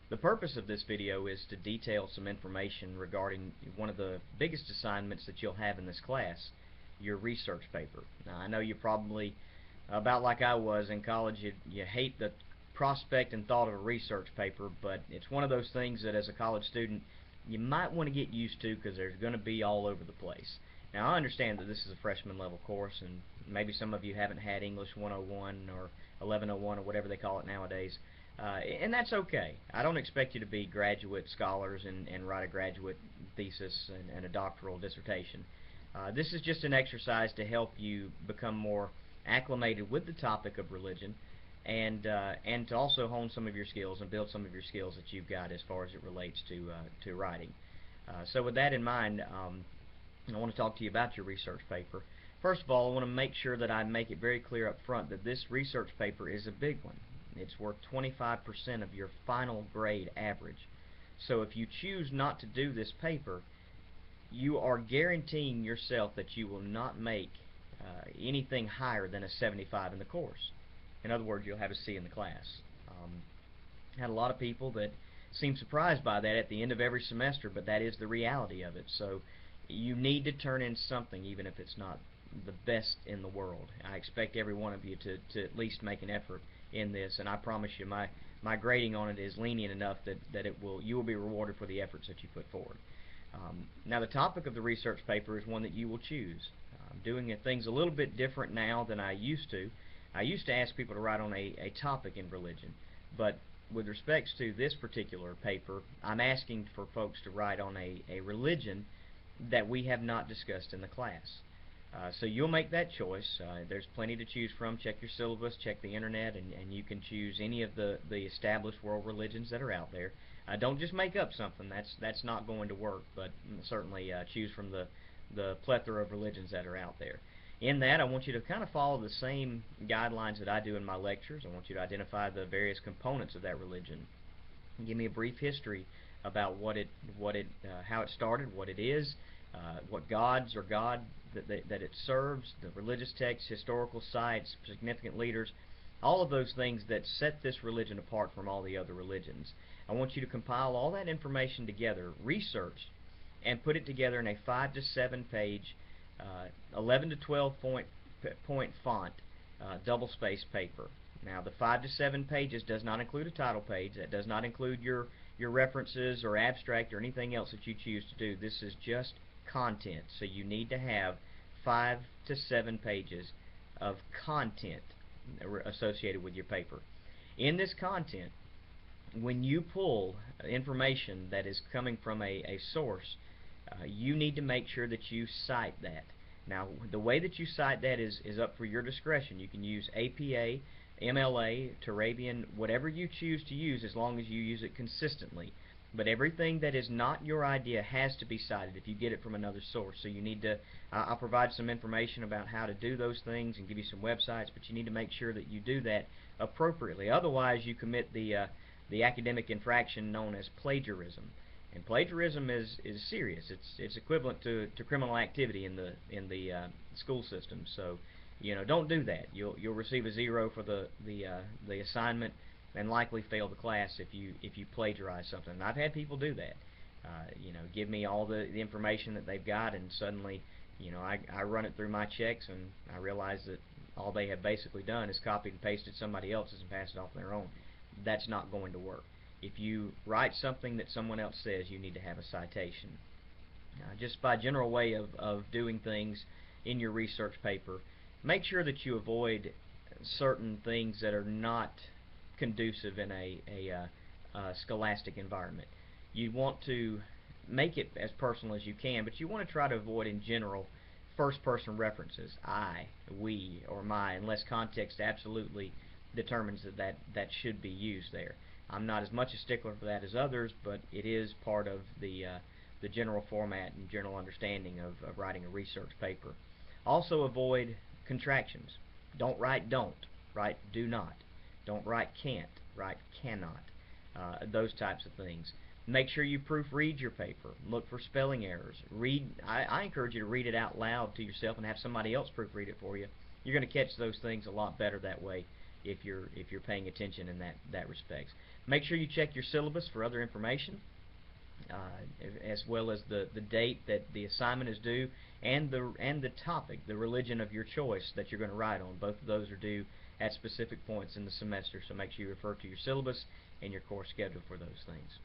The purpose of this video is to detail some information regarding one of the biggest assignments that you'll have in this class, your research paper. Now, I know you're probably about like I was in college. You hate the prospect and thought of a research paper, but it's one of those things that as a college student you might want to get used to because there's going to be all over the place. Now, I understand that this is a freshman level course, and maybe some of you haven't had English 101 or 1101 or whatever they call it nowadays, and that's okay. I don't expect you to be graduate scholars and write a graduate thesis and a doctoral dissertation. This is just an exercise to help you become more acclimated with the topic of religion, and to also hone some of your skills and build some of your skills that you've got as far as it relates to writing. So with that in mind, I want to talk to you about your research paper. First of all, I want to make sure that I make it very clear up front that this research paper is a big one. It's worth 25% of your final grade average. So if you choose not to do this paper, you are guaranteeing yourself that you will not make anything higher than a 75 in the course. In other words, you'll have a C in the class. Had a lot of people that seem surprised by that at the end of every semester, but that is the reality of it. So you need to turn in something, even if it's not the best in the world. I expect every one of you to at least make an effort in this, and I promise you my grading on it is lenient enough that you will be rewarded for the efforts that you put forward. Now, the topic of the research paper is one that you will choose. I'm doing things a little bit different now than I used to. I used to ask people to write on a topic in religion, but with respects to this particular paper, I'm asking for folks to write on a religion that we have not discussed in the class. So you'll make that choice. There's plenty to choose from. Check your syllabus, check the internet, and you can choose any of the established world religions that are out there. Don't just make up something. That's not going to work, but certainly choose from the plethora of religions that are out there. In that, I want you to kind of follow the same guidelines that I do in my lectures. I want you to identify the various components of that religion. Give me a brief history about how it started, what it is, what gods or God that it serves, the religious texts, historical sites, significant leaders, all of those things that set this religion apart from all the other religions. I want you to compile all that information together, research, and put it together in a 5 to 7 page, 11 to 12 point font, double space paper. Now, the 5 to 7 pages does not include a title page. That does not include your references or abstract or anything else that you choose to do. This is just content. So you need to have 5 to 7 pages of content associated with your paper. In this content, when you pull information that is coming from a source, you need to make sure that you cite that. Now, the way that you cite that is up for your discretion. You can use APA, MLA, Turabian, whatever you choose to use, as long as you use it consistently. But everything that is not your idea has to be cited if you get it from another source. So you need to, I'll provide some information about how to do those things and give you some websites, but you need to make sure that you do that appropriately. Otherwise, you commit the academic infraction known as plagiarism. And plagiarism is serious. It's equivalent to criminal activity in the school system. So, don't do that. You'll receive a 0 for the assignment and likely fail the class if you plagiarize something. And I've had people do that. Give me all the information that they've got, and suddenly, I run it through my checks, and I realize that all they have basically done is copied and pasted somebody else's and passed it off their own. That's not going to work. If you write something that someone else says, you need to have a citation. Just by general way of doing things in your research paper, make sure that you avoid certain things that are not conducive in a scholastic environment. You want to make it as personal as you can, but you want to try to avoid, in general, first-person references, I, we, or my, unless context absolutely determines that should be used there. I'm not as much a stickler for that as others, but it is part of the general format and general understanding of writing a research paper. Also avoid contractions. Don't write don't. Write do not. Don't write can't. Write cannot. Those types of things. Make sure you proofread your paper. Look for spelling errors. I encourage you to read it out loud to yourself and have somebody else proofread it for you. You're going to catch those things a lot better that way if you're paying attention in that respects. Make sure you check your syllabus for other information, as well as the date that the assignment is due, and the topic, the religion of your choice that you're going to write on. Both of those are due at specific points in the semester, so make sure you refer to your syllabus and your course schedule for those things.